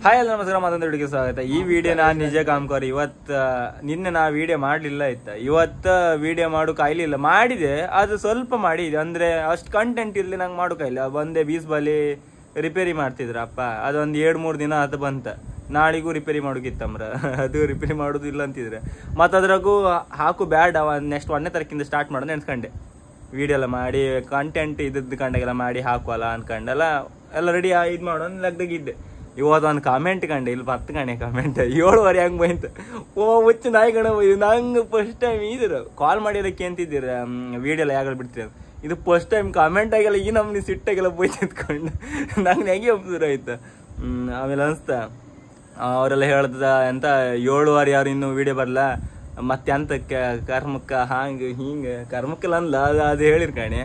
Hi ಎಲ್ಲ ನಮಸ್ಕಾರ, ಮತ್ತೊಂದು ವಿಡಿಯೋಗೆ ಸ್ವಾಗತ. ಈ ವಿಡಿಯೋ ನಾನು ನಿಜ ಕಾಮ್ಕೋರಿ. ನಿನ್ನೆ ನಾ ವಿಡಿಯೋ ಮಾಡಲಿಲ್ಲ ಆಯ್ತಾ. ಇವತ್ತು ವಿಡಿಯೋ ಮಾಡೋಕೆ ಆಗ್ಲಿಲ್ಲ. ಮಾಡಿದೆ, ಅದು ಸ್ವಲ್ಪ ಮಾಡಿದೆ, ಅಂದ್ರೆ ಅಷ್ಟು ಕಂಟೆಂಟ್ ಇಲ್ಲಿ ನಂಗೆ ಮಾಡೋಕಾಗಿಲ್ಲ. ಒಂದೇ ಬೀಸ್ ಬಲಿ ರಿಪೇರಿ ಮಾಡ್ತಿದ್ರಪ್ಪ, ಅದೊಂದು 2-3 ದಿನ ಅದು ಬಂತ. ನಾಳಿಗೂ ರಿಪೇರಿ ಮಾಡೋಕಿತ್ತಮ್ರ, ಅದು ರಿಪೇರಿ ಮಾಡೋದಿಲ್ಲ ಅಂತಿದ್ರೆ ಮತ್ತು ಅದ್ರಾಗೂ ಹಾಕು ಬ್ಯಾಡ್. ನೆಕ್ಸ್ಟ್ 1ನೇ ತಾರೀಕಿಂದ ಸ್ಟಾರ್ಟ್ ಮಾಡೋದು ನೆನ್ಸ್ಕೊಂಡೆ. ವಿಡಿಯೋ ಎಲ್ಲ ಮಾಡಿ ಕಂಟೆಂಟ್ ಇದ್ದದ್ದು ಕಂಡಾಗೆಲ್ಲ ಮಾಡಿ ಹಾಕುವಲ್ಲ ಅನ್ಕೊಂಡೆಲ್ಲ ಎಲ್ಲ ರೆಡಿ ಇದು ಮಾಡೋದು ಲಗ್ದಾಗಿದ್ದೆ. ಇವತ್ತು ಒಂದು ಕಮೆಂಟ್ ಕಂಡೆ, ಇಲ್ಲಿ 10 ಗಣೆ ಕಮೆಂಟ್ 7:30 ಹಂಗೆ ಬಂತು. ಹುಚ್ಚು ನಾಯಿಗಣ ನಂಗೆ ಫಸ್ಟ್ ಟೈಮ್ ಇದ್ರು ಕಾಲ್ ಮಾಡಿರೋಕ್ಕೆ ಅಂತಿದ್ದೀರ ವಿಡಿಯೋ ಎಲ್ಲ ಯಾವಾಗ ಬಿಡ್ತೀರ. ಇದು ಫಸ್ಟ್ ಟೈಮ್ ಕಮೆಂಟ್ ಆಗಿಲ್ಲ. ಈ ನಮ್ನಿ ಸಿಟ್ಟಾಗೆಲ್ಲ ಬೋಯ್ತು ನಿಂತ್ಕೊಂಡು ನಂಗೆ ಹೆಂಗೆ ಒಪ್ಸಿದ್ರು ಆಯ್ತಾ. ಆಮೇಲೆ ಅನಿಸ್ತಾ ಅವರೆಲ್ಲ ಹೇಳ್ದ ಎಂತ 7:30 ಯಾರು ಇನ್ನೂ ವಿಡಿಯೋ ಬರಲ್ಲ, ಮತ್ತೆ ಅಂತಕ್ಕೆ ಕರ್ಮಕ್ಕ ಹಾಂಗೆ ಹಿಂಗೆ ಕರ್ಮಕ್ಕೆಲ್ಲ ಅನ್ಲ ಅದು ಹೇಳಿರ್ಕಣೆ.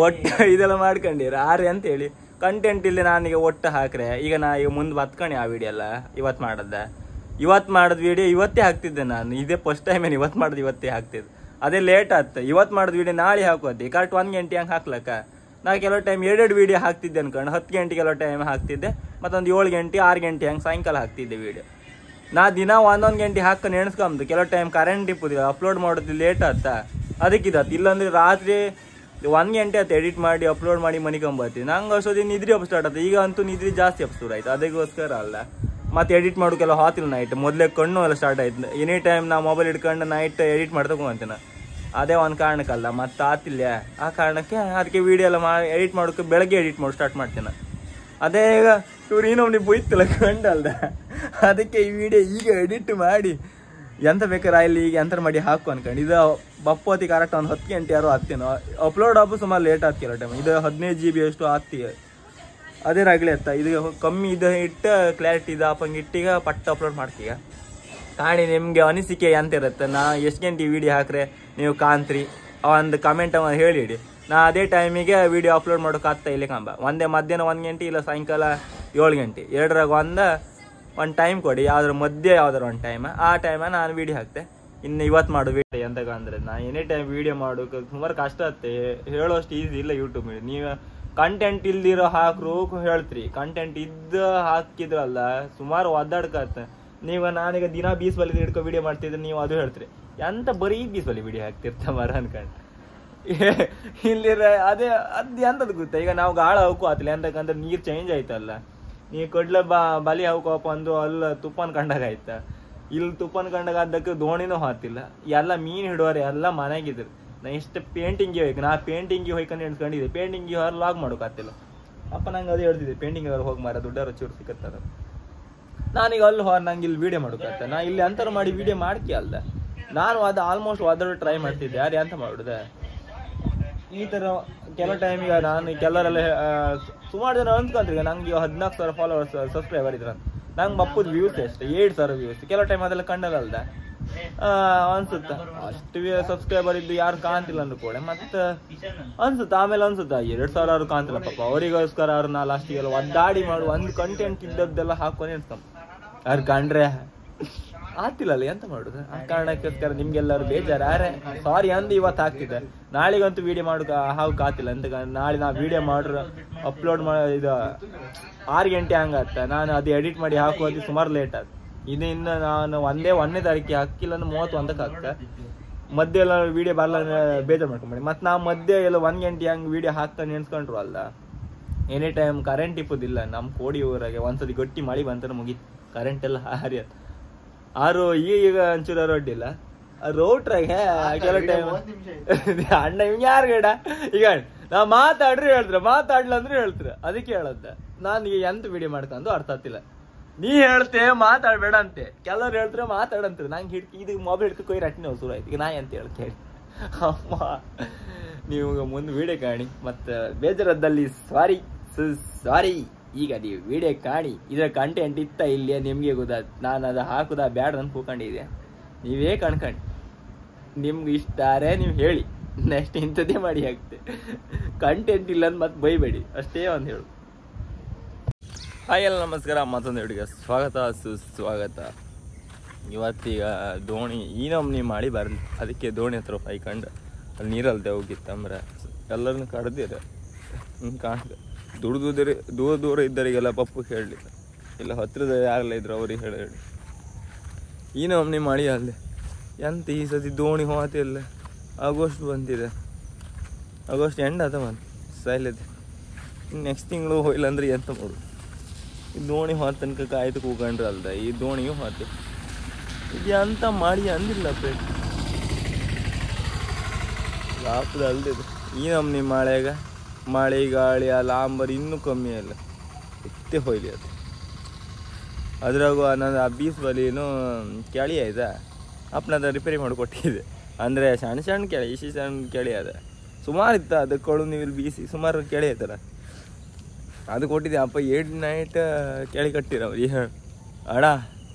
ಒಟ್ಟು ಇದೆಲ್ಲ ಮಾಡ್ಕೊಂಡಿರ ಆರೆ ಅಂತ ಹೇಳಿ ಕಂಟೆಂಟ್ ಇಲ್ಲಿ ನಾನೀಗ ಒಟ್ಟು ಹಾಕ್ರೆ. ಈಗ ಈಗ ಮುಂದೆ ಬತ್ಕಣಿ ಆ ವಿಡಿಯೋ ಎಲ್ಲ ಇವತ್ತು ಮಾಡಿದ ವಿಡಿಯೋ ಇವತ್ತೇ ಹಾಕ್ತಿದ್ದೆ ನಾನು. ಇದೇ ಫಸ್ಟ್ ಟೈಮ್ ಏನು ಇವತ್ತು ಮಾಡೋದು ಇವತ್ತೇ ಹಾಕ್ತಿದ್ದೆ. ಅದೇ ಲೇಟ್ ಆಗ್ತದೆ. ಇವತ್ತು ಮಾಡೋದು ವಿಡಿಯೋ ನಾಳೆ ಹಾಕೋದು ಕರೆಕ್ಟ್ 1 ಗಂಟೆ ಹಂಗೆ ಹಾಕ್ಲಕ್ಕ. ನಾ ಕೆಲವು ಟೈಮ್ 2 ವಿಡಿಯೋ ಹಾಕ್ತಿದ್ದೆ ಅನ್ಕೊಂಡು 10 ಗಂಟೆ ಕೆಲವು ಟೈಮ್ ಹಾಕ್ತಿದ್ದೆ, ಮತ್ತೊಂದು 7 ಗಂಟೆ 6 ಗಂಟೆ ಹಂಗೆ ಸಾಯಂಕಾಲ ಹಾಕ್ತಿದ್ದೆ ವಿಡಿಯೋ. ನಾ ದಿನ 1 ಗಂಟೆ ಹಾಕೊಂಡು ಎಣಿಸ್ಕೊಂಬುದು. ಕೆಲವು ಟೈಮ್ ಕರೆಂಟ್ ಇಪ್ಪುದಿಲ್ಲ, ಅಪ್ಲೋಡ್ ಮಾಡೋದು ಲೇಟ್ ಆಗ್ತಾ ಅದಕ್ಕಿದತ್ತು. ಇಲ್ಲಾಂದ್ರೆ ರಾತ್ರಿ 1 ಗಂಟೆ ಆಯ್ತು ಎಡಿಟ್ ಮಾಡಿ ಅಪ್ಲೋಡ್ ಮಾಡಿ ಮನಿಕೊಂಬತ್ತೀನಿ. ನಂಗೆ ಅಷ್ಟೊತ್ತಿಗೆ ನಿದ್ರಿ ಹಬ್ಬ ಸ್ಟಾರ್ಟ್ ಆಯ್ತು. ಈಗ ಅಂತೂ ನಿದ್ರಿ ಜಾಸ್ತಿ ಹಬ್ಬ ಆಯ್ತು. ಅದಕ್ಕೋಸ್ಕರ ಅಲ್ಲ ಮತ್ತೆ ಎಡಿಟ್ ಮಾಡೋಕೆಲ್ಲ ಹಾತಿಲ್ಲ ನೈಟ್. ಮೊದಲೇ ಕಣ್ಣು ಎಲ್ಲ ಸ್ಟಾರ್ಟ್ ಆಯ್ತು. ಎನಿ ಟೈಮ್ ನಾ ಮೊಬೈಲ್ ಇಟ್ಕೊಂಡು ನೈಟ್ ಎಡಿಟ್ ಮಾಡ್ತಕೊಂತೀನಿ. ಅದೇ ಒಂದು ಕಾರಣಕ್ಕಲ್ಲ, ಮತ್ತೆ ಆತಿಲ್ಲ. ಆ ಕಾರಣಕ್ಕೆ ಅದಕ್ಕೆ ವಿಡಿಯೋ ಎಲ್ಲ ಎಡಿಟ್ ಮಾಡೋಕೆ ಬೆಳಗ್ಗೆ ಎಡಿಟ್ ಮಾಡಿ ಸ್ಟಾರ್ಟ್ ಮಾಡ್ತೀನಿ. ಅದೇ ಈಗ ಇವ್ರು ಇನ್ನೊಮ್ಮೆ ಬೊಯ್ತಲ್ಲ ಕಂಡಲ್ದ, ಅದಕ್ಕೆ ಈ ವಿಡಿಯೋ ಈಗ ಎಡಿಟ್ ಮಾಡಿ ಎಂತ ಬೇಕಾದ್ರೆ ಇಲ್ಲಿ ಈಗ ಎಂತ ಮಾಡಿ ಹಾಕು ಅನ್ಕೊಂಡು. ಇದು ಬಪ್ಪೋತಿ ಕರೆಕ್ಟ್ ಒಂದು 10 ಗಂಟೆ ಯಾರು ಹಾಕ್ತೀನೋ. ಅಪ್ಲೋಡ್ ಹಬ್ಬ ಸುಮಾರು ಲೇಟ್ ಆಗ್ತಿಲ್ಲ ಟೈಮ್. ಇದು 15 GB ಅಷ್ಟು ಆಗ್ತೀವಿ. ಅದೇ ರಾಗಲಿ ಅತ್ತ. ಇದು ಕಮ್ಮಿ ಇದು ಇಟ್ಟು ಕ್ಲಾರಿಟಿ ಇದು ಹಾಪಂಗೆ ಇಟ್ಟೀಗ ಪಟ್ಟ ಅಪ್ಲೋಡ್ ಮಾಡ್ತೀಗ ಕಾಣಿ. ನಿಮಗೆ ಅನಿಸಿಕೆ ಎಂತ ಇರುತ್ತೆ, ನಾ ಎಷ್ಟು ಗಂಟೆ ವಿಡಿಯೋ ಹಾಕ್ರೆ ನೀವು ಕಾಣ್ತೀರಿ ಒಂದು ಕಮೆಂಟ್ ಹೇಳಿಡಿ. ನಾ ಅದೇ ಟೈಮಿಗೆ ವಿಡಿಯೋ ಅಪ್ಲೋಡ್ ಮಾಡೋಕೆ ಆಗ್ತಾ ಇಲ್ಲಿ ಕಂಬ. ಒಂದೇ ಮಧ್ಯಾಹ್ನ 1 ಗಂಟೆ ಇಲ್ಲ ಸಾಯಂಕಾಲ 7 ಗಂಟೆ, 2ರಾಗ ಒಂದು ಟೈಮ್ ಕೊಡಿ. ಯಾವ್ದಾರ ಮಧ್ಯೆ ಯಾವ್ದಾರು ಒಂದು ಟೈಮ್, ಆ ಟೈಮ ನಾನು ವಿಡಿಯೋ ಹಾಕ್ತೆ. ಇನ್ನು ಇವತ್ತು ಮಾಡೋ ವಿಡಿಯೋ ಎಂತಾಗ ಅಂದರೆ ನಾ ಎನಿ ಟೈಮ್ ವಿಡಿಯೋ ಮಾಡೋಕೆ ಸುಮಾರು ಕಷ್ಟ ಆಗುತ್ತೆ. ಹೇಳೋಷ್ಟು ಈಸಿ ಇಲ್ಲ ಯೂಟ್ಯೂಬ್ ಮೇಲೆ. ನೀವು ಕಂಟೆಂಟ್ ಇಲ್ದಿರೋ ಹಾಕ್ರು ಹೇಳ್ತೀರಿ, ಕಂಟೆಂಟ್ ಇದ್ದು ಹಾಕಿದ್ರಲ್ಲ ಸುಮಾರು ಒದ್ದಾಡ್ಕತ್ತೆ. ನೀವು ನಾನೀಗ ದಿನ 20 ಬಲಿ ಹಿಡ್ಕೊ ವಿಡಿಯೋ ಮಾಡ್ತಿದ್ರೆ ನೀವು ಅದು ಹೇಳ್ತೀರಿ ಎಂತ ಬರೀ 20 ಬಲಿ ವಿಡಿಯೋ ಹಾಕ್ತಿರ್ತ ಮರ ಅನ್ಕೊಂಡು. ಇಲ್ಲಿರ ಅದು ಎಂತದ್ದು ಗೊತ್ತಾ, ಈಗ ನಾವು ಗಾಳ ಹಾಕು ಆತಿಲ್ಲ ಎಂತಕ್ಕಂದ್ರೆ ನೀರು ಚೇಂಜ್ ಆಯ್ತಲ್ಲ. ನೀವು ಕೊಡ್ಲ ಬಲಿ ಹಾಕೋಪ್ಪ ಅಂದು ಅಲ್ಲಿ ತುಪ್ಪನ ಕಂಡಾಗ ಆಯ್ತಾ. ಇಲ್ಲಿ ತುಪ್ಪನ ಕಂಡಾಗ ಅದಕ್ಕೆ ದೋಣಿನೂ ಹಾತಿಲ್ಲ. ಎಲ್ಲ ಮೀನು ಹಿಡುವರೆ ಎಲ್ಲ ಮನೆಗಿದ್ರು. ನಾ ಎಷ್ಟು ಪೇಂಟಿಂಗಿಗೆ ಹೋಯ್ತು. ನಾ ಪೇಂಟಿಂಗಿಗೆ ಹೋಯ್ಕೊಂಡು ಎಣ್ಸ್ಕೊಂಡಿದ್ದೆ. ಪೇಂಟಿಂಗಿಗೆ ಹೊರ ಲಾಗ್ ಮಾಡೋಕ್ಕಾಗ್ತಿಲ್ಲ. ಅಪ್ಪ ನಂಗೆ ಅದು ಹೇಳ್ತಿದ್ದೆ, ಪೇಂಟಿಂಗ್ ಅವ್ರು ಹೋಗಿ ಮಾರ ದುಡ್ಡಾರ ಚೂರು ಸಿಕ್ಕತ್ತದ. ನಾನೀಗ ಅಲ್ಲಿ ನಂಗೆ ಇಲ್ಲಿ ವೀಡಿಯೋ ಮಾಡೋಕ್ಕಾಗ್ತದೆ. ನಾ ಇಲ್ಲಿ ಅಂತರ ಮಾಡಿ ವೀಡಿಯೋ ಮಾಡ್ಕಿ ಅಲ್ದ. ನಾನು ಅದು ಆಲ್ಮೋಸ್ಟ್ ಒದ್ದಾಡಿ ಟ್ರೈ ಮಾಡ್ತಿದ್ದೆ. ಯಾರು ಎಂತ ಮಾಡುದೆ ಈ ಥರ ಕೆಲವು ಟೈಮಿಗ ನಾನು ಕೆಲವರೆಲ್ಲ ಸುಮಾರು ಜನ ಅನ್ಕೊಂಡ್ರಿ ನಂಗೆ 14,000 ಫಾಲೋವರ್ಸ್ ಸಬ್ಸ್ಕ್ರೈಬರ್ ಇದ್ರ. ನಂಗೆ ಬಪ್ಪದ ವ್ಯೂಸ್ ಅಷ್ಟೇ 7,000 ವ್ಯೂಸ್. ಕೆಲವು ಟೈಮ್ ಅದೆಲ್ಲ ಕಂಡಲ್ಲ ಅನ್ಸುತ್ತ ಅಷ್ಟು ಸಬ್ಸ್ಕ್ರೈಬರ್ ಇದ್ದು ಯಾರು ಕಾಣ್ತಿಲ್ಲ ಅಂದ್ಕೊಳ್ಳೆ ಮತ್ತೆ ಅನ್ಸುತ್ತ. ಆಮೇಲೆ ಅನ್ಸುತ್ತ 2,000 ಅವ್ರು ಕಾಣ್ತಿಲ್ಲ ಪಾಪ. ಅವರಿಗೋಸ್ಕರ ಅವ್ರು ನಾ ಲಾಸ್ಟಿಗೆಲ್ಲ ಒದ್ದಾಡಿ ಮಾಡು ಒಂದು ಕಂಟೆಂಟ್ ಇದ್ದದ್ದೆಲ್ಲ ಹಾಕೊಂಡು ಎಣ್ಸ್ಕೊಂಬ. ಅವ್ರು ಕಂಡ್ರೆ ಆಗ್ತಿಲ್ಲಲ್ಲ ಎಂತ ಮಾಡುದು. ಆ ಕಾರಣಕ್ಕೋಸ್ಕರ ನಿಮ್ಗೆಲ್ಲರೂ ಬೇಜಾರು. ಸಾರಿ ಅಂದು ಇವತ್ತು ಹಾಕ್ತಿದ್ದೆ. ನಾಳೆಗಂತೂ ವಿಡಿಯೋ ಮಾಡೋಕೆ ಹಾಗೆ ಆಗ್ತಿಲ್ಲ. ಅಂತ ನಾಳೆ ನಾ ವಿಡಿಯೋ ಮಾಡ್ರೆ ಅಪ್ಲೋಡ್ ಇದು 6 ಗಂಟೆ ಹಂಗತ್ತ. ನಾನು ಅದು ಎಡಿಟ್ ಮಾಡಿ ಹಾಕೋದು ಸುಮಾರು ಲೇಟ್ ಆಯ್ತು. ಇದರಿಂದ ನಾನು 1ನೇ ತಾರೀಕಿಗೆ ಹಾಕಿಲ್ಲ ಅಂದ್ರೆ 31ಕ್ಕೆ ಹಾಕ್ತೆ. ಮಧ್ಯೆ ಎಲ್ಲ ವಿಡಿಯೋ ಬರಲ್ಲ ಬೇಜಾರು ಮಾಡ್ಕೊಂಬೇಡಿ. ಮತ್ತು ನಾವು ಮಧ್ಯೆ ಎಲ್ಲ 1 ಗಂಟೆ ಹಂಗೆ ವಿಡಿಯೋ ಹಾಕ್ತಾ ನೆನ್ಸ್ಕೊಂಡ್ರು ಅಲ್ಲ. ಎನಿ ಟೈಮ್ ಕರೆಂಟ್ ಇಪ್ಪುದಿಲ್ಲ ನಮ್ಮ ಕೋಡಿ ಊರಾಗೆ. ಒಂದ್ಸತಿ ಗಟ್ಟಿ ಮಳೆ ಬಂತಾರೆ ಮುಗೀತು, ಕರೆಂಟ್ ಎಲ್ಲ ಹಾರಿಯತ್. ಈಗ ಒಂಚೂರು ಅಡ್ಡಿಲ್ಲ. ರೋಟ್ರಾಗೆ ಕೆಲವು ಟೈಮ್ ಅಣ್ಣ ಹಿಂಗೆ ಯಾರು ಗಡ ಈಗ ನಾ ಮಾತಾಡ್ರಿ ಹೇಳ್ತಾರೆ, ಮಾತಾಡ್ಲ ಅಂದ್ರೆ ಹೇಳ್ತಾರೆ. ಅದಕ್ಕೆ ಹೇಳದ್ದ ನಾನು ಈಗ ಎಂತ ವಿಡಿಯೋ ಮಾಡ್ಕೊಂಡು ಅರ್ಥ ಆಗ್ತಿಲ್ಲ. ನೀ ಹೇಳ್ತೆ ಮಾತಾಡ್ಬೇಡ ಅಂತೆ, ಕೆಲವ್ರು ಹೇಳ್ತಾರೆ ಮಾತಾಡಂತಾರೆ. ನಂಗೆ ಇದು ಮೊಬೈಲ್ ಹಿಡ್ಕೊ ಕೊಯ್ರಿ ಅಟ್ಟಿ ನಾವು ಶುರು ಆಯ್ತು. ಈಗ ನಾ ಎಂತ ಹೇಳ್ತೇಳಿ ಅಮ್ಮ ನೀವು ಮುಂದೆ ವಿಡಿಯೋ ಕಾಣಿ. ಮತ್ತು ಬೇಜಾರದ್ದಲ್ಲಿ ಸಾರಿ. ಈಗ ನೀವು ವಿಡಿಯೋ ಕಾಣಿ. ಇದರ ಕಂಟೆಂಟ್ ಇತ್ತ ಇಲ್ಲಿ ನಿಮಗೆ ಗೊತ್ತಾಯ್ತು. ನಾನು ಅದು ಹಾಕುದ ಬ್ಯಾಡ ಅಂತ ಕೂಕೊಂಡಿದ್ದೆ. ನೀವೇ ಕಣ್ಕಂಡು ನಿಮ್ಗೆ ಇಷ್ಟಾರೆ ನೀವು ಹೇಳಿ, ನೆಕ್ಸ್ಟ್ ಇಂಥದ್ದೇ ಮಾಡಿ ಹಾಕ್ತೆ. ಕಂಟೆಂಟ್ ಇಲ್ಲ ಅಂತ ಮತ್ತೆ ಬೈಬೇಡಿ, ಅಷ್ಟೇ ಒಂದು ಹೇಳು. ಹಾಯ್ ಎಲ್ಲ ನಮಸ್ಕಾರ, ಮತ್ತೊಂದು ವಿಡಿಯೋಗೆ ಸ್ವಾಗತ ಸುಸ್ವಾಗತ. ಇವತ್ತೀಗ ದೋಣಿ ಈ ನಮ್ನಿ ಮಾಡಿ ಬರಲಿ. ಅದಕ್ಕೆ ದೋಣಿ ಹತ್ರ ಹಾಯ್ಕೊಂಡು ಅಲ್ಲಿ ನೀರಲ್ಲಿ ಹೋಗಿತ್ತಂದ್ರೆ ಎಲ್ಲರನ್ನು ಕಡ್ದಿರ ಹಿಂಗೆ ಕಾಣ್ದೆ. ದೂರ ದೂರ ಇದ್ದವರಿಗೆಲ್ಲ ಪಪ್ಪು ಹೇಳಲಿ, ಇಲ್ಲ ಹತ್ತಿರದ ಯಾರೆಲ್ಲ ಇದ್ರು ಅವ್ರಿಗೆ ಹೇಳಿ ಈ ನಮ್ಮನೆ ಮಳೆ ಅಲ್ಲೇ ಎಂತ ಈ ಸತಿ ದೋಣಿ ಹೋತಿಲ್ಲ. ಆಗಸ್ಟ್ ಬಂದಿದೆ, ಆಗಸ್ಟ್ ಎಂಡ್ ಆತ ಬಂತು ಸಾಯ್ಲದೆ. ನೆಕ್ಸ್ಟ್ ತಿಂಗಳು ಹೋಯ್ಲ್ಲ ಅಂದ್ರೆ ಎಂತ ಮಾಡೋದು? ಈ ದೋಣಿ ಹೋದ ತನಕ ಕಾಯ್ದು ಕೂಕೊಂಡ್ರೆ ಅಲ್ದ, ಈ ದೋಣಿಯೂ ಹೋತೆ. ಇದು ಎಂತ ಮಾಡಿ ಅಂದಿಲ್ಲ ಲಾಭದ ಅಲ್ದಿದೆ. ಈ ನಮ್ಮನೆ ಮಳೆ ಗಾಳಿ ಆ ಲಾಂಬರ್ ಇನ್ನೂ ಕಮ್ಮಿ ಅಲ್ಲ, ಎತ್ತೇ ಹೋಯ್ಲಿ ಅದು. ಅದ್ರಾಗೂ ನನ್ನ ಆ ಬೀಸ್ ಬಲಿನೂ ಕೆಳಿ ಆಯ್ತಾ, ಅಪ್ಪನದ ರಿಪೇರಿ ಮಾಡಿಕೊಟ್ಟಿದೆ. ಅಂದರೆ ಸಣ್ಣ ಸಣ್ಣ ಕೆಳಿ, ಇಷ್ಟು ಸಣ್ಣ ಕೆಳಿ ಅದ ಸುಮಾರು ಇತ್ತು. ಅದಕ್ಕೊಳು ನೀವು ಇಲ್ಲಿ ಬೀಸಿ ಸುಮಾರು ಕೆಳಿ ಆಯ್ತಲ್ಲ, ಅದು ಕೊಟ್ಟಿದ್ದೆ. ಅಪ್ಪ 8 ನೈಟ್ ಕೆಳಿ ಕಟ್ಟಿರ ಈ ಅಣ್ಣ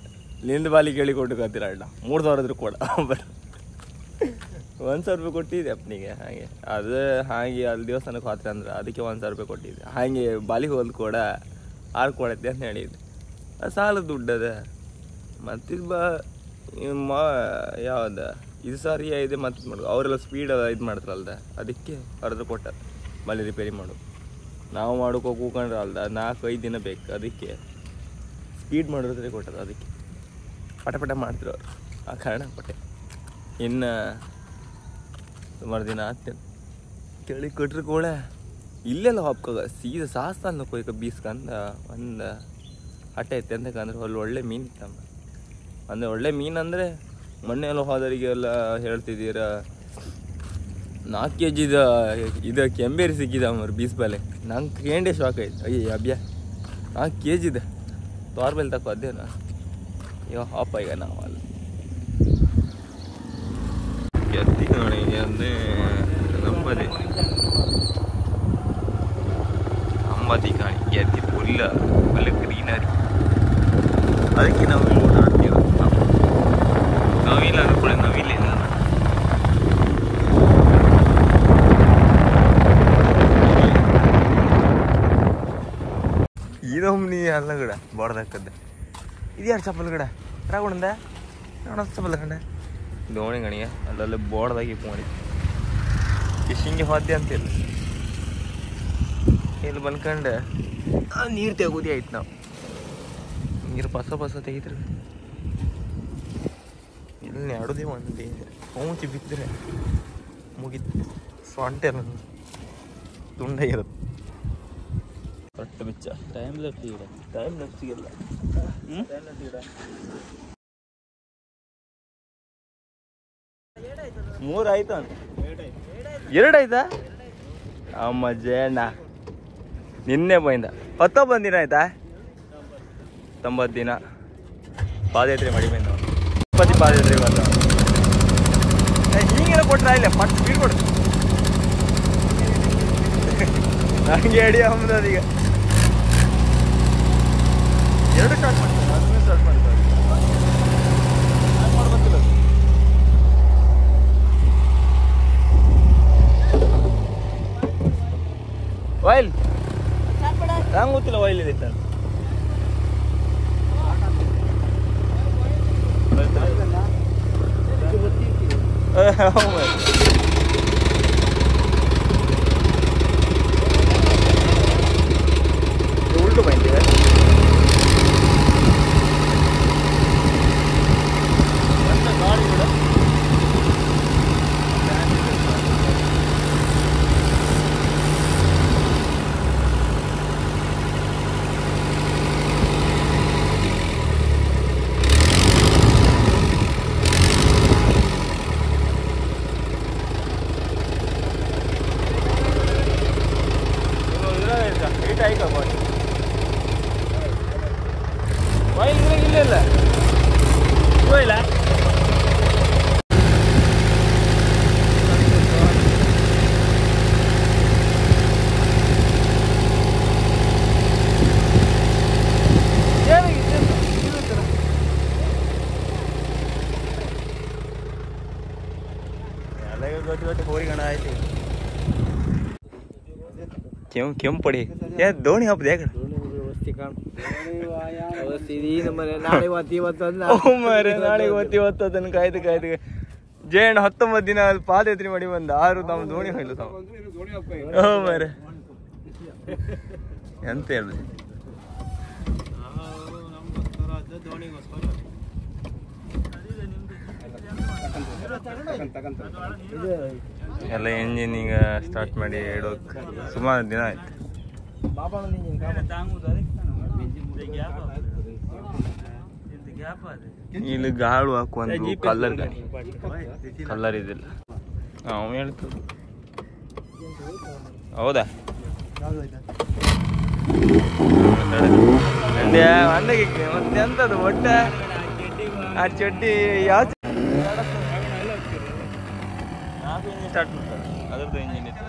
ನಿಂದು ಬಾಲಿ ಕೇಳಿ ಕೊಟ್ಟು ಕತ್ತೀರ ಅಣ್ಣ, 3000 ಕೊಡ ಬರ 1000 ರೂಪಾಯಿ ಕೊಟ್ಟಿದ್ದೆ ಅಪ್ಪನಿಗೆ. ಹಾಗೆ ಅದು ಹಾಗೆ ಅಲ್ಲಿ ದೇವಸ್ಥಾನಕ್ಕೆ ಹೋದ್ರೆ ಅಂದ್ರೆ ಅದಕ್ಕೆ 1000 ರೂಪಾಯಿ ಕೊಟ್ಟಿದ್ದೆ. ಹಾಗೆ ಬಾಲಿಗೆ ಹೋದ್ ಕೂಡ 6 ಕೊಡತ್ತೆ ಅಂತ ಹೇಳಿದ್ದೆ. ಅದು ಸಾಲ ದುಡ್ಡದ. ಮತ್ತಿದು ಯಾವ್ದ ಇದು ಸಾರಿ ಇದೆ ಮತ್ತೆ ಮಾಡೋದು. ಅವರೆಲ್ಲ ಸ್ಪೀಡ್ ಇದು ಮಾಡ್ತಾರಲ್ದ, ಅದಕ್ಕೆ ಅವ್ರದ್ದು ಕೊಟ್ಟಾರ ಬಾಲಿ ರಿಪೇರಿ ಮಾಡೋದು. ನಾವು ಮಾಡೋಕೆ ಕೂಕೊಂಡ್ರೆ ಅಲ್ದ 4-5 ದಿನ ಬೇಕು. ಅದಕ್ಕೆ ಸ್ಪೀಡ್ ಮಾಡೋದ್ರೆ ಕೊಟ್ಟದ, ಅದಕ್ಕೆ ಪಟ ಮಾಡ್ತಿರು ಅವರು. ಆ ಕಾರಣ ಕೊಟ್ಟೆ. ಇನ್ನು ಸುಮಾರು ದಿನ ಆಗ್ತೇನೆ ಕೇಳಿ ಕೊಟ್ರು ಕೂಡ ಇಲ್ಲೆಲ್ಲ ಹಾಪ್ಕಾಗ ಸೀದಾ ಸಾಸ್ತಾನ ಕೊಯ್ಕ ಬೀಸ್ಕಂದ ಒಂದು ಹಟ್ಟೆ ಐತೆ ಅಂತಕಂದ್ರೆ ಅಲ್ಲಿ ಒಳ್ಳೆ ಮೀನು ಇತ್ತಮ್ಮ. ಅಂದರೆ ಒಳ್ಳೆ ಮೀನು ಅಂದರೆ ಮೊನ್ನೆ ಎಲ್ಲ ಹೋದವರಿಗೆಲ್ಲ ಹೇಳ್ತಿದ್ದೀರ 4 kg ಇದು ಕೆಂಬೇರಿ ಸಿಕ್ಕಿದ ಅವ್ರು ಬೀಸ್ಬಾಲೆ. ನಂಗೆ ಕೇಂಡೆ ಶಾಕ್ ಆಯ್ತು. ಅಯ್ಯ ಅಬ್ಯಾ 4 kg ಇದೆ ತೋರ್ಬೆಲ್ ತಕೋ ಅದೇನ ಇವಾಗ ಹಾಪ. ಈಗ ನಾವು ಅಲ್ಲಿ ಎತ್ತಿ ನೋಡಿ ಅಂದರೆ ನಂಬದೆ ಅಂಬತಿ ಕಾಣಿ ಎತ್ತಿ ಫುಲ್ಲ ಗ್ರೀನರಿ. ಅದಕ್ಕೆ ನಾವು ಓಡಾಡ್ತೀವಿ. ನವಿಲ್ಲ ಅದು ಕೂಡ ನವಿಲ್ಲ ಇದೊಮ್ಮೆ ಅಲ್ಲ ಗಿಡ ಬಾಡ್ದಕ್ಕದ್ದೆ. ಇದು ಯಾರು ಚಪ್ಪಲ್ ಗಿಡ ರಾಗುಣಂದ ನೋಡ ಚಪ್ಪಲ್ ಕಂಡ ದೋಣಿ ಗಣಿಗೆ ಅಲ್ಲಲ್ಲಿ ಬೋರ್ಡ್ದಾಗಿ ಮಾಡಿ ಫಿಶಿಂಗ್ಗೆ ಹೋದೆ ಅಂತಿಲ್ಲ. ಇಲ್ಲಿ ಬಂದ್ಕಂಡು ನೀರು ತೆಗೋದಿ ಆಯ್ತು. ನಾವು ನೀರು ಪಸ ತೆಗಿದ್ರಿ ಇಲ್ಲಿ ಆಡೋದೇ ಒಂದು ಪೌಂಚಿ ಬಿದ್ದರೆ ಮುಗಿತು. ಸೊಂಟೆ ತುಂಡ ಇರುತ್ತೆ ಕಟ್ಟು ಬಿಚ್ಚ. ಟೈಮ್ ಲೆಫ್ಟಿಗೆಲ್ಲ 3 ಆಯ್ತು ಅಂತ 2 ಆಯ್ತಾ? ಅಮ್ಮ ಜೇಣ ನಿನ್ನೆ ಬಂದ 19 ದಿನ ಆಯ್ತಾ? 90 ದಿನ ಪಾದಯಾತ್ರೆ ಮಾಡಿ ಬಂದ. 20 ಪಾದಯಾತ್ರೆ ಬಂದ. ಹೀಗೆಲ್ಲ ಕೊಟ್ರೆ ಇಲ್ಲ ಪಟ್ಟು ಸ್ಪೀಡ್ ಕೊಡು ನಂಗೆ ಅಡಿ ಅಮ್ಮದೀಗ 2 ಸ್ಟಾರ್ಟ್ ಮಾಡ್ತಾರೆ. ಅದನ್ನೇ ಸ್ಟಾರ್ಟ್ ಮಾಡ್ತಾರೆ. ಮಾಡ್ಬೇಕಿಲ್ಲ ಆಯಿಲ್ ನಂಗೆ ಗೊತ್ತಿಲ್ಲ ಆಯಿಲ್ ಇದೆ ನಾನು. ಉಲ್ಟು ಬೈಂದಿವೆ ಗಾಡಿ ಕೂಡ ಇಲ್ಲ ಇಲ್ಲ ಗೊತ್ತು ಹೋರಿಗಣ ಆಯ್ತು. ಕೆಂಪು ಪಡಿ ದೋಣಿ ಹಬ್ಬದ ಯಾಕೆ ನಾಳೆ ಇವತ್ತು ಅದನ್ನು ಕಾಯ್ದು ಜೇಣ 19 ದಿನ ಅಲ್ಲಿ ಪಾದಯಾತ್ರೆ ಮಾಡಿ ಬಂದ 6 ತಾವು ದೋಣಿ ಹೋಯ್ಲು ತಾವು. ಮರೆ ಎಂತ ಹೇಳುದು ಎಲ್ಲ ಎಂಜಿನ್ ಈಗ ಸ್ಟಾರ್ಟ್ ಮಾಡಿ ಇಡೋದು ಸುಮಾರು ದಿನ ಆಯ್ತು. ಇಲ್ಲಿ ಗಾಳು ಹಾಕುವಂತ ಕಲ್ಲರ್ ಗಾಡಿ ಕಲ್ಲರ್ ಇದಿಲ್ಲ ಅವ ಹೇಳ್ತದ. ಹೌದಾ ಮತ್ತೆ ಎಂತದು ಒಟ್ಟ ಆ ಚಡ್ಡಿ ಯಾವ ಸ್ಟಾರ್ಟ್ ಮಾಡ್ತಾರೆ ಅದ್ರದ್ದು ಇಂಜಿನ್ ಇತ್ತು.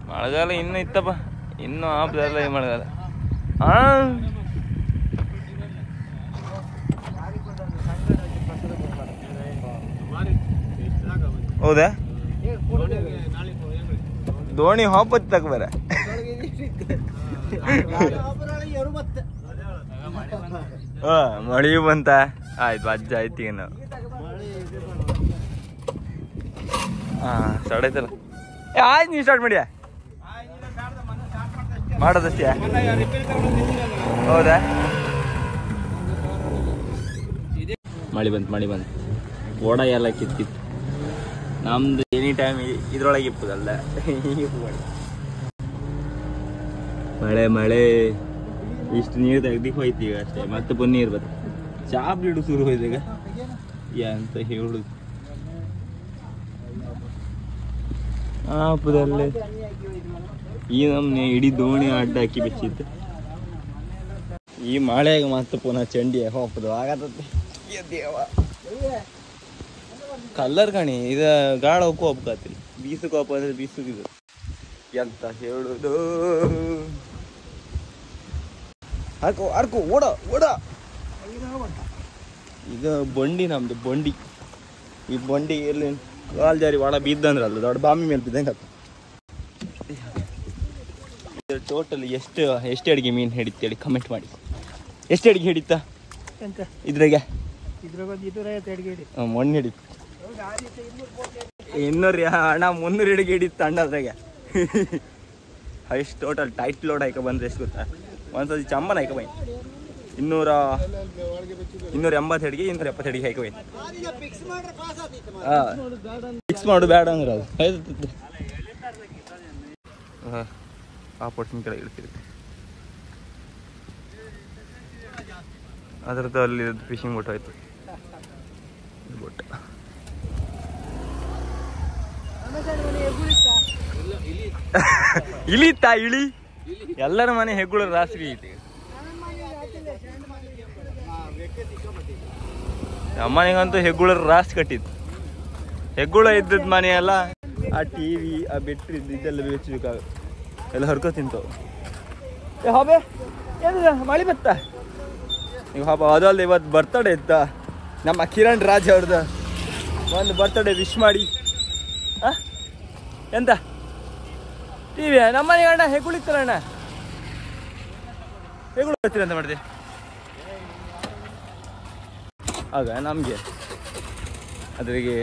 ಮಳೆಗಾಲ ಇನ್ನೂ ಇತ್ತಪ್ಪ, ಇನ್ನೂ ಆಪದಲ್ಲ ಈ ಮಳೆಗಾಲ. ಹೌದಾ ದೋಣಿ ಹಾಪತ್ ತಗೋಬರ ಮಳೆಯೂ ಬಂತ ಆಯ್ತು ಅಜ್ಜ ಆಯ್ತು ಈಗ ನಾವು ಸ್ಟಾರ್ಟ್ ಆಯ್ತಲ್ಲ. ಆಯ್ತು ನೀವು ಸ್ಟಾರ್ಟ್ ಮಾಡಿಯಾ ಮಾಡೋದಷ್ಟೇ. ಹೌದಾ ಮಳೆ ಬಂತು ಓಡ ಎಲ್ಲ ಕಿತ್ತಿತ್ತು. ನಮ್ದು ಎನಿ ಟೈಮ್ ಇದ್ರೊಳಗೆ ಇಪ್ಪದಲ್ಲ ಮಳೆ ಇಷ್ಟು ನೀರು ತೆಗ್ದಿಕ್ಕೆ ಹೋಯ್ತು ಈಗ ಅಷ್ಟೇ. ಮತ್ತೆ ಬಂದು ನೀರು ಬರ್ತದೆ. ಚಾಪ್ ಇಡು ಶುರು ಹೋಯ್ತು ಈಗ ಅಂತ ಹೇಳುದು. ಆಪದಲ್ಲೇ ಈ ನಮ್ನೆ ಇಡೀ ದೋಣಿ ಅಡ್ಡ ಹಾಕಿ ಬಿಚ್ಚಿತ್ತು. ಈ ಮಳೆಗ ಮತ್ತೆ ಪುನಃ ಚಂಡಿ ಹೋಗ್ತದೆ ಆಗತ್ತೆ ದೇವ ಕಲ್ಲರ್ ಕಣಿ ಇದ ಗಾಳ ಹೋಗು ಹೋಗ್ಕತ್ತಿಲ್ಲ ಬೀಸಕ್ಕೆ ಹೋಪ ಅಂದ್ರೆ ಬೀಸುಗಿದು ಎಂತ ಹೇಳುದು. ಅರ್ಕು ಓಡ ಈಗ ಬಂಡಿ ನಮ್ದು ಬಂಡಿ. ಈ ಬಂಡಿ ಎಲ್ಲಿ ಕಾಲ್ ಜಾರಿ ಒಳ ಬಿದ್ದಂದ್ರಲ್ಲ ದೊಡ್ಡ ಬಾಮಿ ಮೇಲೆ ಬಿದ್ದಂಗ. ಟೋಟಲ್ ಎಷ್ಟು ಅಡಿಗೆ ಮೀನು ಹಿಡಿತೇಳಿ ಕಮೆಂಟ್ ಮಾಡಿ. ಎಷ್ಟು ಅಡಿಗೆ ಹಿಡಿತಾ ಇದ್ರಾಗೆ? ಮಣ್ಣು ಹಿಡಿತು 200 ಹಣ 300 ಅಡಿಗೆ ಹಿಡಿತು ಅಣ್ಣದ್ರಾಗೆ. ಎಷ್ಟು ಟೋಟಲ್ ಟೈಟ್ ಲೋಡ್ ಹಾಕ ಬಂದ್ರೆ ಎಷ್ಟು ಗೊತ್ತಾ? ಒಂದ್ಸತಿ ಚಂಬನ ಹಾಕ ಬೈ 280 ಅಡಿಗೆ 270 ಅಡಿಗೆ ಹಾಕ ಬೈ. ಫಿಕ್ಸ್ ಮಾಡು ಬೇಡ ಅಂದ್ರೆ ಅದು ಆ ಪೊಟ್ಟಿನ ಕಡೆ ಇಡ್ತೀರಿ. ಅದರದ್ದು ಅಲ್ಲಿ ಫಿಶಿಂಗ್ ಬೋಟ್ ಆಯ್ತು. ಬೋಟ್ ಇಳಿತಾ ಇಳಿ ಎಲ್ಲರ ಮನೆ ಹೆಗ್ಗುಳ ರಾತ್ರಿ ಐತಿ. ಅಮ್ಮನಿಗಂತೂ ಹೆಗ್ಗುಳರ ರಾಸ್ ಕಟ್ಟಿತ್ತು. ಹೆಗ್ಗುಳ ಇದ್ದದ್ ಮನೆ ಎಲ್ಲ ಆ ಟಿವಿ ಆ ಬೆಟ್ರಿ ಇದೆಲ್ಲ ಬೆಚ್ಚಬೇಕಾಗುತ್ತೆ. ಎಲ್ಲ ಹರ್ಕೊ ತಿಂತವು. ಹಾಬೆ ಏನಿದೆ ಮಳೆ ಬತ್ತ ಈಗ ಹಾಬ. ಅದಲ್ದೆ ಇವತ್ತು ಬರ್ತಡೇ ಇತ್ತ ನಮ್ಮ ಕಿರಣ್ ರಾಜ್ ಅವ್ರದ್ದು. ಒಂದು ಬರ್ತಡೇ ವಿಶ್ ಮಾಡಿ. ಎಂತ ಟಿವಿ ನಮ್ಮನೆ ಅಣ್ಣ ಹೆಗ್ಗುಳಿತ್ತಲ್ಲ ಅಣ್ಣ ಹೆಗ್ಗುಳು ಬರ್ತೀರ ಅಂತ ಮಾಡಿದೆ. ಆಗ ನಮಗೆ ಅದ್ರಾಗೆ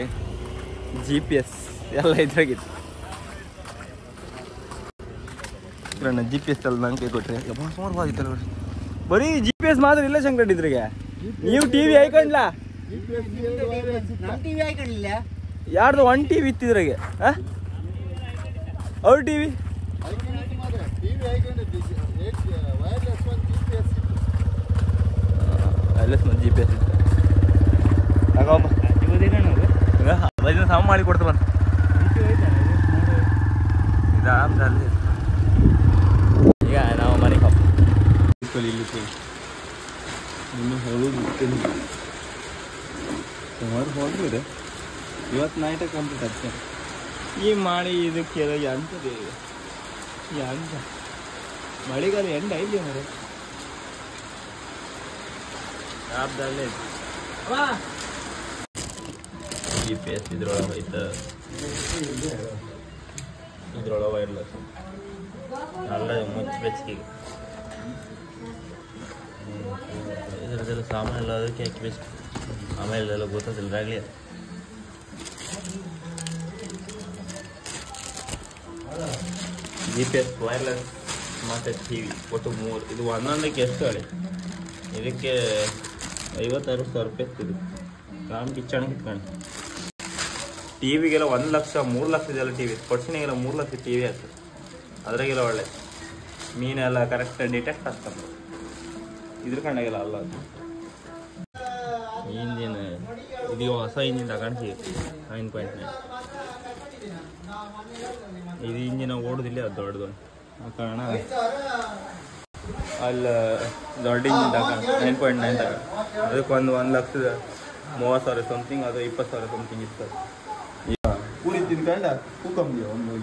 GPS ಎಲ್ಲ ಇದ್ರಾಗಿತ್ತು. GPS ಅಲ್ಲಿ ನಂಗೆ ಕೊಟ್ರೆ ಬರೀ GPS ಮಾತ್ರ ಇಲ್ಲ ಶಂಕರ್ ಇದ್ರಾಗೆ. ನೀವು ಟಿವಿ ಹಾಕೊಂಡ್ಲ ಯಾರ್ದು 1 TV ಇತ್ತಿದ್ರಾಗೆ ಅವ್ರ ಟಿವಿ GPS ಸಾಮ ಮಾಡಿ ಕೊಡ್ತ ಬಂದ ಇದಾಮದಲ್ಲಿ. ಈಗ ನಾವು ಮನೆಗೆ ಹೋಗ್ತೀವಿ. ಇಲ್ಲಿ ಇನ್ನು ಹೇಳೋದು ಸುಮಾರು ಹೋಗ್ಬಿದೆ. ಇವತ್ತು ನೈಟ ಕಂಪ್ಲೀಟ್ ಆಗ್ತದೆ. ಈ ಮಾಡಿ ಇದಕ್ಕೆ ಎಂತದೆ ಎಂತ ಮಳೆಗಾಲ ಎಂಡ ಇಲ್ಲಿ ಮರೆ ಆಪ್ದಲ್ಲೇ GPS ಇದ್ರೊಳಗೆ ಹೋಯ್ತು. ಇದ್ರೊಳಗೆ ವೈರ್ಲೆಸ್ ಎಲ್ಲ ಮುಚ್ಚಿ ಬೆಚ್ಚಿಗೆ ಇದರದೆಲ್ಲ ಸಾಮಾನು ಎಲ್ಲ ಅದಕ್ಕೆ ಹಾಕಿ ಬೆಸ್ಟ್. ಆಮೇಲೆ ಎಲ್ಲ ಗೊತ್ತಾದಿಲ್ಲ ಆಗಲಿ. GPS ವೈರ್ಲೆಸ್ ಮತ್ತು ಟಿ ವಿ ಒಟ್ಟು 3. ಇದು ಒಂದೊಂದಕ್ಕೆ ಎಷ್ಟು ಹೇಳಿ? ಇದಕ್ಕೆ 50,000-60,000 ರೂಪಾಯಿ ಇತ್ತು. ರಾಮ್ ಕಿಚ್ಚಣ ಕಿತ್ಕೊಂಡು ಟಿ ವಿಗೆಲ್ಲ 1 ಲಕ್ಷ 3 ಲಕ್ಷದೆಲ್ಲ ಟಿ ವಿ, ಕೊಡ್ಸಿನಿಗೆಲ್ಲ 3 ಲಕ್ಷ ಟಿ ವಿ ಆಗ್ತದೆ. ಅದ್ರಾಗೆಲ್ಲ ಒಳ್ಳೆ ಮೀನೆಲ್ಲ ಕರೆಕ್ಟ್ ಡಿಟೆಕ್ಟ್ ಆಗ್ತದೆ. ಇದ್ರ ಕಂಡಾಗೆಲ್ಲ ಅಲ್ಲ. ಇಂಜಿನ್ ಇದು ಹೊಸ ಇಂಜಿನ್ ತಗೊಂಡು 9.9. ಇದು ಇಂಜಿನ ಓಡುದಿಲ್ಲ, ಅದು ದೊಡ್ಡದು ಆ ಕಾರಣ ಅಲ್ಲಿ ದೊಡ್ಡ ಇಂಜಿನ್ ತಗೊಂಡು 9.9 ತಗೊಂಡು ಅದಕ್ಕೊಂದು 1,30,000 ಸಮಥಿಂಗ್, ಅದು 20,000 ಸಮಥಿಂಗ್ ಇರ್ತದೆ. ಪೂರಿ ತಿನ್ಕೊಂಡ ಕೂಕಂಬಿ ಒಂದು